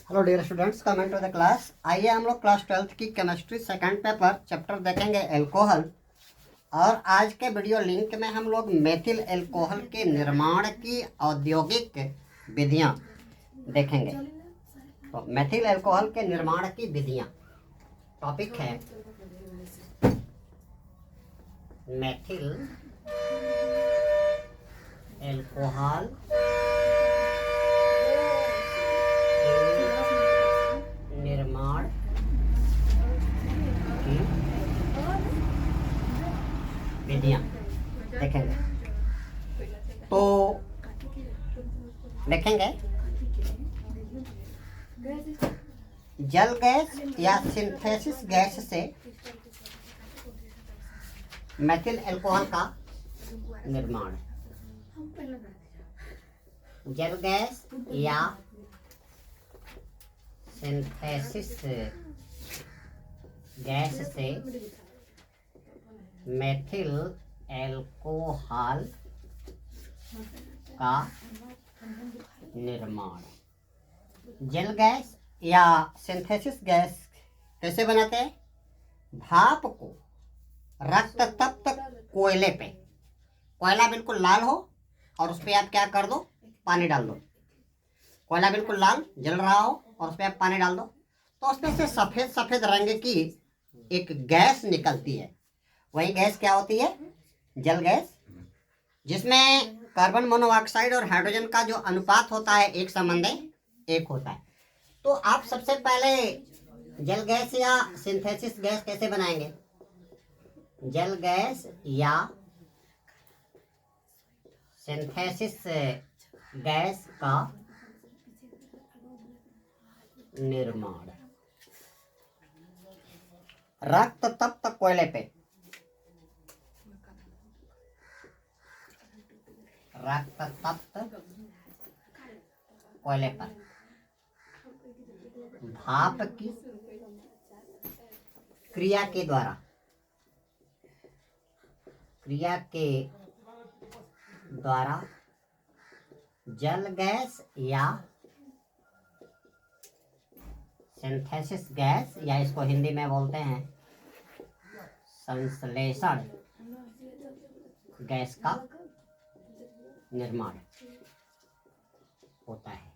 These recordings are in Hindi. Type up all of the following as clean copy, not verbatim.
Hello dear students, comment to the class. आइए हम लोग क्लास 12th की केमिस्ट्री सेकंड पेपर चैप्टर देखेंगे एल्कोहल। और आज के वीडियो लिंक में हम लोग मेथिल एल्कोहल के निर्माण की औद्योगिक विधियां देखेंगे। तो मेथिल एल्कोहल के निर्माण की विधियां टॉपिक है मेथिल एल्कोहल निर्माण की विधियां देखेंगे। तो देखेंगे जल गैस या सिंथेसिस गैस से मेथिल एल्कोहल का निर्माण। जल गैस या सिंथेसिस गैस से मेथिल एल्कोहल का निर्माण। जल गैस या सिंथेसिस गैस कैसे बनाते हैं? भाप को रक्त तप्त कोयले पे, कोयला बिल्कुल लाल हो और उस पर आप क्या कर दो, पानी डाल दो। कोयला बिल्कुल लाल जल रहा हो और उस पर आप पानी डाल दो, तो उसमें से सफ़ेद सफ़ेद रंग की एक गैस निकलती है। वही गैस क्या होती है? जल गैस, जिसमें कार्बन मोनोऑक्साइड और हाइड्रोजन का जो अनुपात होता है एक संबंधी एक होता है। तो आप सबसे पहले जल गैस या सिंथेसिस गैस कैसे बनाएंगे? जल गैस या सिंथेसिस गैस का निर्माण रक्त तप्त कोयले पे, रक्त तप्त कोयले पर भाप की क्रिया के द्वारा जल गैस या सिंथेसिस गैस, या इसको हिंदी में बोलते हैं संश्लेषण गैस का निर्माण होता है।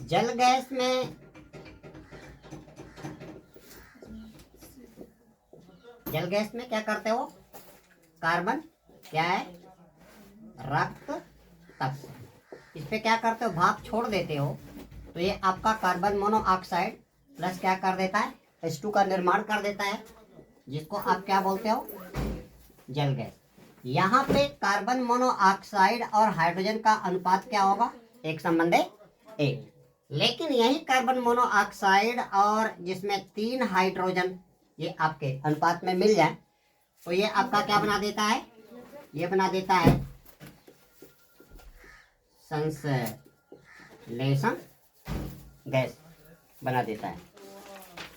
जल गैस में क्या करते हो? कार्बन क्या है? रक्त तत्व। इस पे क्या करते हो? भाप छोड़ देते हो, तो ये आपका कार्बन मोनोऑक्साइड प्लस क्या कर देता है? H2 का निर्माण कर देता है, जिसको आप क्या बोलते हो? जल गैस। यहाँ पे कार्बन मोनोऑक्साइड और हाइड्रोजन का अनुपात क्या होगा? एक संबंधी एक। लेकिन यही कार्बन मोनोऑक्साइड और जिसमें 3 हाइड्रोजन ये आपके अनुपात में मिल जाए, तो ये आपका क्या बना देता है? ये बना देता है संश्लेषण गैस बना देता है।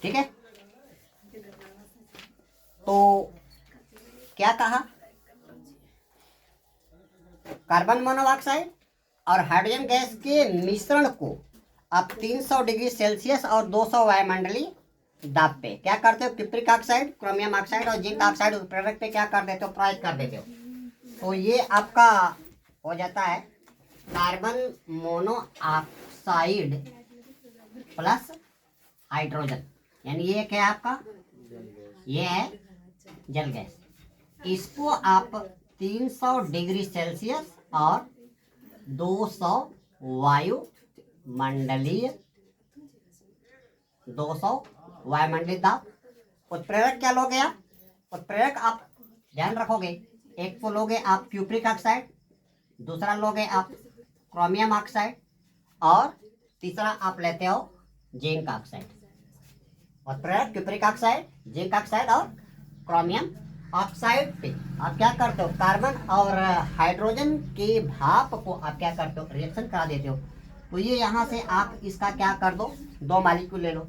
ठीक है, तो क्या कहा? कार्बन मोनोऑक्साइड और हाइड्रोजन गैस के मिश्रण को आप 300 डिग्री सेल्सियस और 200 वायुमंडलीय दाब पे क्या करते हो? क्यूप्रिक ऑक्साइड, क्रोमियम ऑक्साइड और जिंक ऑक्साइड उत्प्रेरक पे क्या कर देते हो? प्रयोग कर देते हो। तो ये आपका हो जाता है कार्बन मोनोऑक्साइड प्लस हाइड्रोजन, यानी ये क्या है आपका? ये है जल गैस। इसको आप 300 डिग्री सेल्सियस और 200 वायुमंडलीय दाब। उत्प्रेरक क्या लोगे आप? उत्प्रेरक आप ध्यान रखोगे, एक को लोगे आप क्यूप्रिक ऑक्साइड, दूसरा लोगे आप क्रोमियम ऑक्साइड, और तीसरा आप लेते हो जिंक ऑक्साइड। उत्प्रेरक क्यूप्रिक ऑक्साइड, जिंक ऑक्साइड और क्रोमियम ऑक्साइड पे आप क्या करते हो? कार्बन और हाइड्रोजन के भाप को आप क्या करते हो? रिएक्शन करा देते हो। तो ये यहाँ से आप इसका क्या कर दो? 2 मॉलिक्यूल ले लो,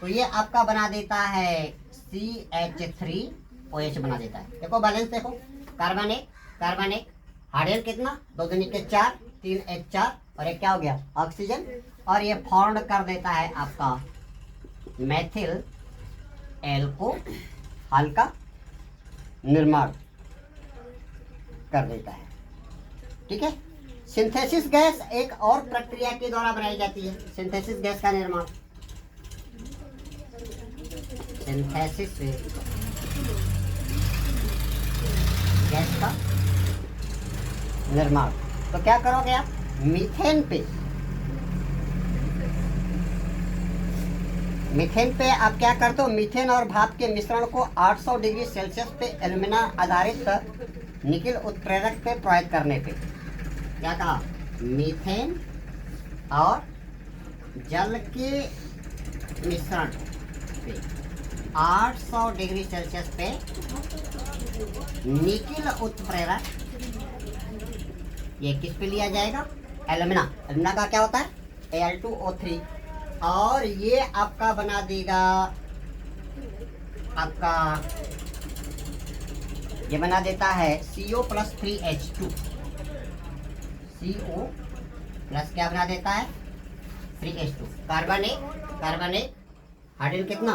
तो ये आपका बना देता है CH3OH बना देता है। देखो बैलेंस देखो, कार्बन एक, हाइड्रोजन कितना? 2 दूनी के 4, 3 1 4, और एक क्या हो गया, ऑक्सीजन, और ये फॉर्म कर देता है आपका मेथिल एल्कोहल का निर्माण कर देता है। ठीक है। सिंथेसिस गैस एक और प्रक्रिया के द्वारा बनाई जाती है। सिंथेसिस गैस का निर्माण, सिंथेसिस से गैस का निर्माण। तो क्या करोगे आप, मीथेन पे आप क्या करते हो, मीथेन और भाप के मिश्रण को 800 डिग्री सेल्सियस पे एल्यूमिना आधारित निकिल उत्प्रेरक पे प्रयोग करने पे, क्या कहा, मीथेन और जल के मिश्रण पे 800 डिग्री सेल्सियस पे निकिल उत्प्रेरक, ये किस पे लिया जाएगा, एल्यूमिना। एल्यूमिना का क्या होता है, Al2O3, और ये आपका बना देगा, आपका ये बना देता है CO+3H2, CO प्लस क्या बना देता है, 3H2, कार्बन एक हाइड्रोजन कितना,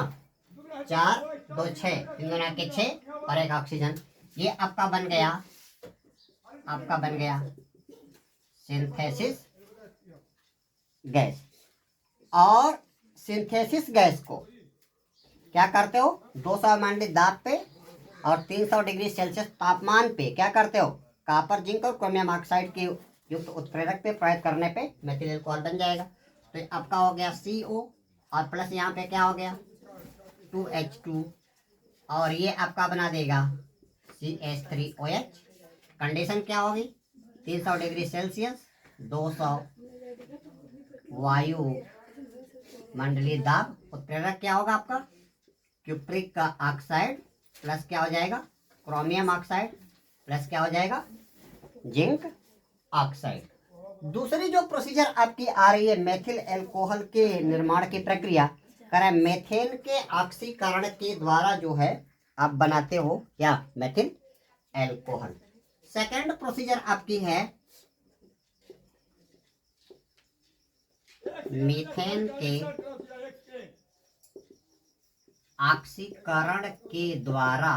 4 2 6, 3 गुना के 6 और एक ऑक्सीजन। ये आपका बन गया सिंथेसिस गैस। और सिंथेसिस गैस को क्या करते हो, 200 मानवीय दाब पे और 300 डिग्री सेल्सियस तापमान पे क्या करते हो, कॉपर, जिंक और क्रोमियम ऑक्साइड के युक्त उत्प्रेरक पे प्रयोग करने पे मेथिल एल्कोहल बन जाएगा। तो आपका हो गया CO और प्लस यहाँ पे क्या हो गया 2H2, और ये आपका बना देगा CH3OH। कंडीशन क्या होगी, 300 डिग्री सेल्सियस, 200 वायु मंडलीय दाब, उत्प्रेरक क्या होगा आपका क्यूप्रिक का ऑक्साइड प्लस क्या हो जाएगा क्रोमियम ऑक्साइड प्लस क्या हो जाएगा जिंक ऑक्साइड। दूसरी जो प्रोसीजर आपकी आ रही है मेथिल एल्कोहल के निर्माण की प्रक्रिया, करें मेथेन के ऑक्सीकरण के द्वारा जो है आप बनाते हो क्या, मेथिल एल्कोहल। सेकंड प्रोसीजर आपकी है मीथेन के ऑक्सीकरण के द्वारा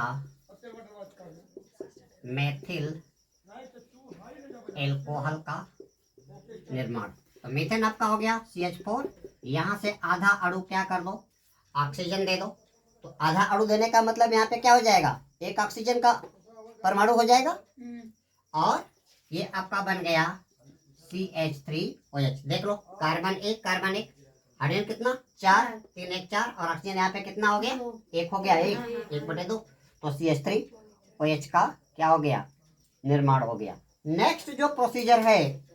मेथिल एल्कोहल का निर्माण। तो मीथेन आपका हो गया CH4, यहाँ से आधा अणु क्या कर दो, ऑक्सीजन दे दो। तो आधा अणु देने का मतलब यहाँ पे क्या हो जाएगा, एक ऑक्सीजन का परमाणु हो जाएगा, और ये आपका बन गया CH3OH। देख लो, कार्बन एक हाइड्रोजन कितना 4, 3 1 4 और ऑक्सीजन यहाँ पे कितना हो गया, एक हो गया, एक बटे 2। तो CH3OH का क्या हो गया, निर्माण हो गया। नेक्स्ट जो प्रोसीजर है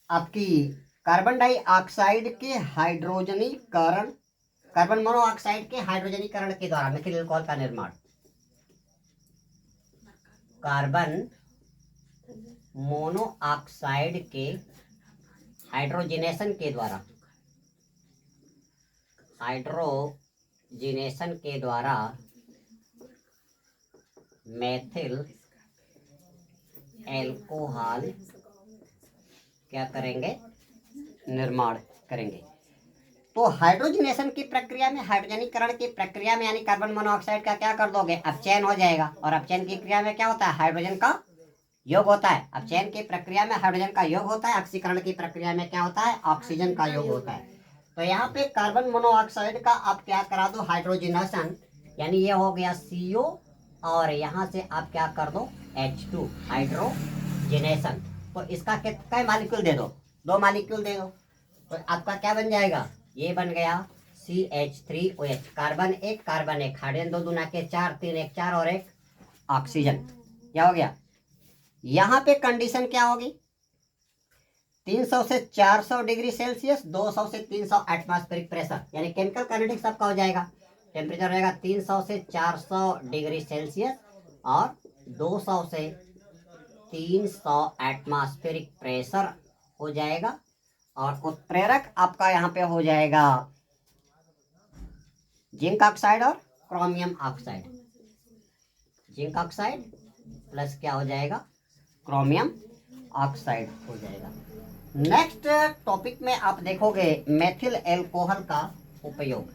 आपकी कार्बन डाइऑक्साइड के हाइड्रोजनीकरण, कार्बन मोनोऑक्साइड के हाइड्रोजनीकरण के द्वारा मेथिल एल्कोहल का निर्माण। कार्बन मोनोऑक्साइड के हाइड्रोजिनेशन के द्वारा, हाइड्रोजिनेशन के द्वारा मेथिल एल्कोहल क्या करेंगे, निर्माण करेंगे। तो हाइड्रोजिनेशन की प्रक्रिया में, हाइड्रोजनीकरण की प्रक्रिया में यानी कार्बन मोनोऑक्साइड का क्या कर दोगे, अपचयन हो जाएगा, और अपचयन की क्रिया में क्या होता है, हाइड्रोजन का योग होता है। अपचयन की प्रक्रिया में हाइड्रोजन का योग होता है, ऑक्सीकरण की प्रक्रिया में क्या होता है, ऑक्सीजन का योग होता है। तो यहाँ पे कार्बन मोनोऑक्साइड का आप क्या करा दो, हाइड्रोजिनेशन, यानी ये हो गया CO, और यहाँ से आप क्या कर दो H2, हाइड्रोजिनेशन। तो इसका कितना मॉलिक्यूल दे दो, 2 मॉलिक्यूल दे दो, तो आपका क्या बन जाएगा, ये बन गया CH3OH, कार्बन एक हाइड्रोजन 2 दूना के 4, 3 1 4 और एक ऑक्सीजन। क्या हो गया, यहाँ पे कंडीशन क्या होगी, 300 से 400 डिग्री सेल्सियस, 200 से 300 एटमॉस्फेरिक प्रेशर, यानी केमिकल काइनेटिक्स आपका हो जाएगा, टेम्परेचर रहेगा 300 से 400 डिग्री सेल्सियस और 200 से 300 एटमॉस्फेरिक प्रेशर हो जाएगा, और उत्प्रेरक आपका यहाँ पे हो जाएगा जिंक ऑक्साइड और chromium oxide. Zinc oxide plus क्या हो जाएगा, क्रोमियम ऑक्साइड हो जाएगा। नेक्स्ट टॉपिक में आप देखोगे मेथिल एल्कोहल का उपयोग।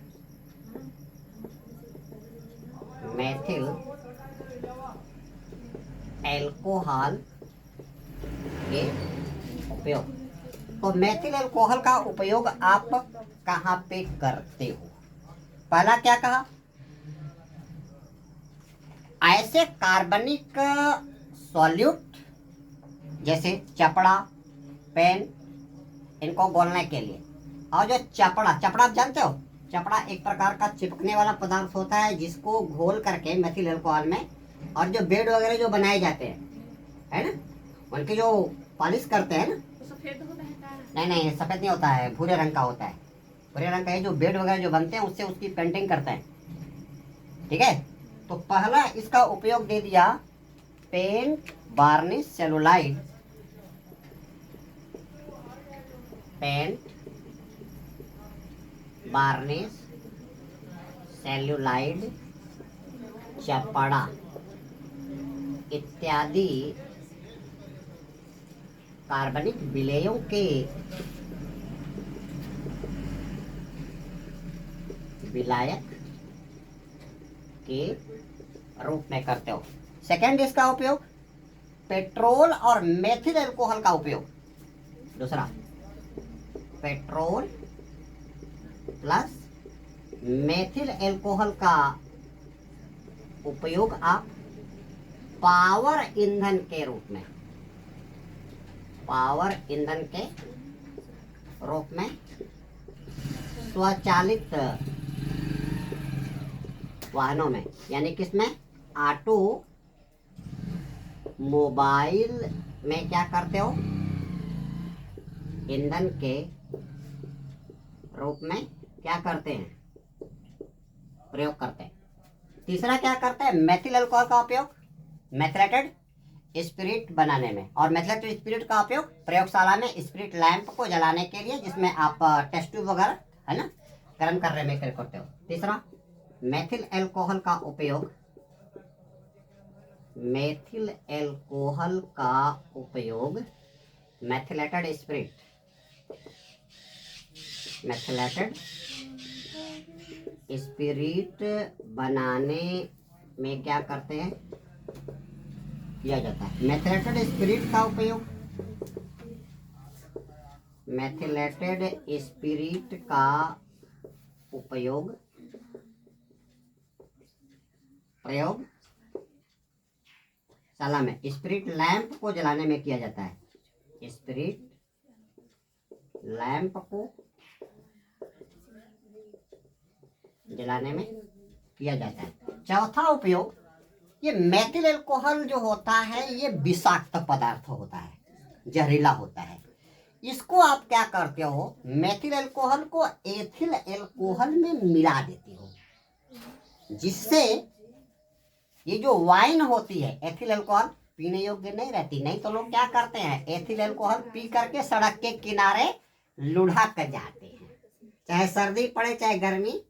मेथिल एल्कोहल के उपयोग। तो मेथिल एल्कोहल का उपयोग आप कहाँ पे करते हो? पहला क्या कहा? ऐसे कार्बनिक सॉल्यूट जैसे चपड़ा, पेन, इनको घोलने के लिए। और जो चपड़ा आप जानते हो, चपड़ा एक प्रकार का चिपकने वाला पदार्थ होता है जिसको घोल करके मेथिल एल्कोहल में, और जो बेड वगैरह जो बनाए जाते हैं, है ना, उनकी जो पॉलिश करते हैं ना, सफेद होता है? नहीं, सफेद नहीं होता है, भूरे रंग का होता है। भूरे रंग का है, जो बेड वगैरह जो बनते हैं उससे उसकी पेंटिंग करते हैं। ठीक है, तो पहला इसका उपयोग दे दिया paint, varnish, celluloid. Paint, varnish, celluloid, चपड़ा इत्यादि कार्बनिक विलेयों के विलायक के रूप में करते हो। सेकेंड इसका उपयोग पेट्रोल और मेथिल एल्कोहल का उपयोग। दूसरा, पेट्रोल प्लस मेथिल एल्कोहल का उपयोग आप पावर ईंधन के रूप में, पावर ईंधन के रूप में स्वचालित वाहनों में, यानी किसमें? ऑटो मोबाइल में क्या करते हो? ईंधन के रूप में क्या करते हैं? प्रयोग करते हैं। तीसरा क्या करते हैं? मेथिल अल्कोहल का उपयोग मेथिलेटेड स्पिरिट बनाने में, और मेथिलेटेड स्पिरिट का उपयोग प्रयोगशाला में स्पिरिट लैंप को जलाने के लिए, जिसमें आप टेस्ट ट्यूब वगैरह, है ना, गर्म करने में करते हो। तीसरा, मेथिल एल्कोहल का उपयोग, मेथिल एल्कोहल का उपयोग मेथिलेटेड स्पिरिट, मेथिलेटेड स्पिरिट बनाने में क्या करते हैं? किया जाता है। मेथिलेटेड स्पिरिट का उपयोग, मेथिलेटेड स्पिरिट का उपयोग प्रयोगशाला में स्पिरिट लैंप को जलाने में किया जाता है। स्पिरिट लैंप को जलाने में किया जाता है। चौथा उपयोग, ये मेथिल एल्कोहल जो होता है ये विषाक्त पदार्थ होता है, जहरीला होता है। इसको आप क्या करते हो? मेथिल एल्कोहल को एथिल एल्कोहल में मिला देते हो, जिससे ये जो वाइन होती है, एथिल एल्कोहल पीने योग्य नहीं रहती। नहीं तो लोग क्या करते हैं? एथिल एल्कोहल पी करके सड़क के किनारे लुढ़क जाते हैं, चाहे सर्दी पड़े चाहे गर्मी।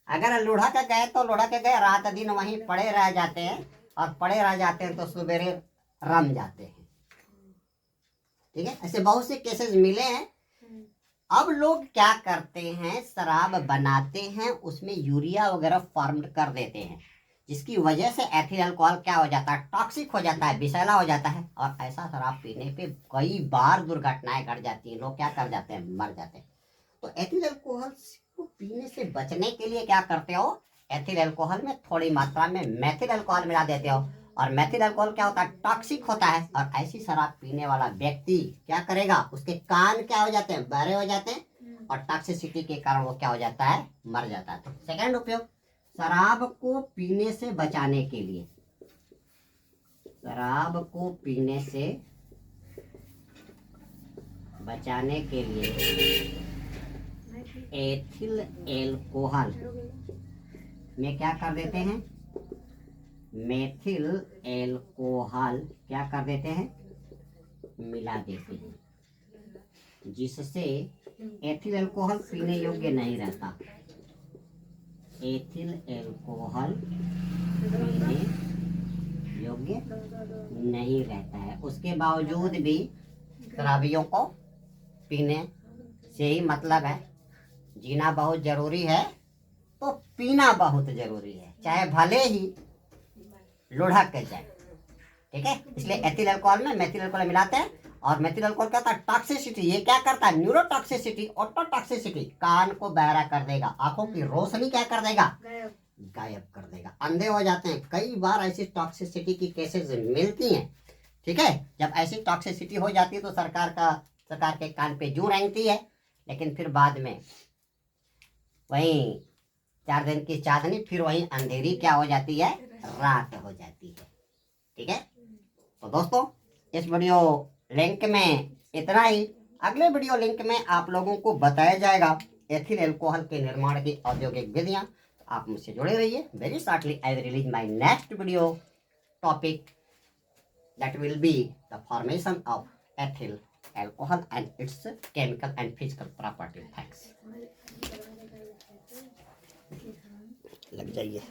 अगर लुढ़क गए तो लुढ़क गए, रात दिन वहीं पड़े रह जाते हैं, और पड़े रह जाते हैं तो सवेरे रम जाते हैं। ठीक है, ऐसे बहुत से केसेस मिले हैं। अब लोग क्या करते हैं? शराब बनाते हैं, उसमें यूरिया वगैरह फॉर्म कर देते हैं, जिसकी वजह से एथिल अल्कोहल क्या हो जाता है? टॉक्सिक हो जाता है, विषैला हो जाता है, और ऐसा शराब पीने पे कई बार दुर्घटनाएं घट जाती हैं, लोग क्या कर जाते हैं? मर जाते हैं। तो एथिल अल्कोहल को पीने से बचने के लिए क्या करते हो? एथिल अल्कोहल में थोड़ी मात्रा में मेथिल अल्कोहल मिला देते हो, और मेथिल अल्कोहल क्या होता है? टॉक्सिक होता है, और ऐसी शराब पीने वाला व्यक्ति क्या करेगा? उसके कान क्या हो जाते हैं? बहरे हो जाते हैं, और टॉक्सिसिटी के कारण वो क्या हो जाता है? मर जाता है। तो सेकंड उपयोग, शराब को पीने से बचाने के लिए, शराब को पीने से बचाने के लिए एथिल एल्कोहल में क्या कर देते हैं? मेथिल एल्कोहल क्या कर देते हैं? मिला देते हैं, जिससे एथिल एल्कोहल पीने योग्य नहीं रहता। एथिल एल्कोहल पीने योग्य नहीं रहता है। उसके बावजूद भी शराबियों को पीने से ही मतलब है। जीना बहुत जरूरी है तो पीना बहुत जरूरी है, चाहे भले ही लुढ़क के जाए, ठीक है। इसलिए एथिल अल्कोहल में मेथिल अल्कोहल मिलाते हैं। और मेथिल अल्कोहल क्या होता है, टॉक्सिसिटी। ये क्या करता है, न्यूरोटॉक्सिसिटी, ऑटोटॉक्सिसिटी, कान को बहरा कर देगा, आंखों की रोशनी क्या कर देगा, गायब कर देगा, अंधे हो जाते हैं। कई बार ऐसी टॉक्सिसिटी की केसेस मिलती हैं, ठीक है। जब ऐसी टॉक्सिसिटी हो जाती है तो सरकार के कान पे जू रेंगती है, लेकिन फिर बाद में वहीं 4 दिन की चांदनी, फिर वहीं अंधेरी क्या हो जाती है, रात हो जाती है, ठीक है। तो दोस्तों इस वीडियो लिंक में इतना ही। अगले वीडियो लिंक में आप लोगों को बताया जाएगा एथिल अल्कोहल के निर्माण की औद्योगिक विधियां। आप मुझसे जुड़े रहिए। Very shortly I will release my next video topic that will be the formation of ethyl alcohol and its chemical and physical properties. Thanks. लग जाइए।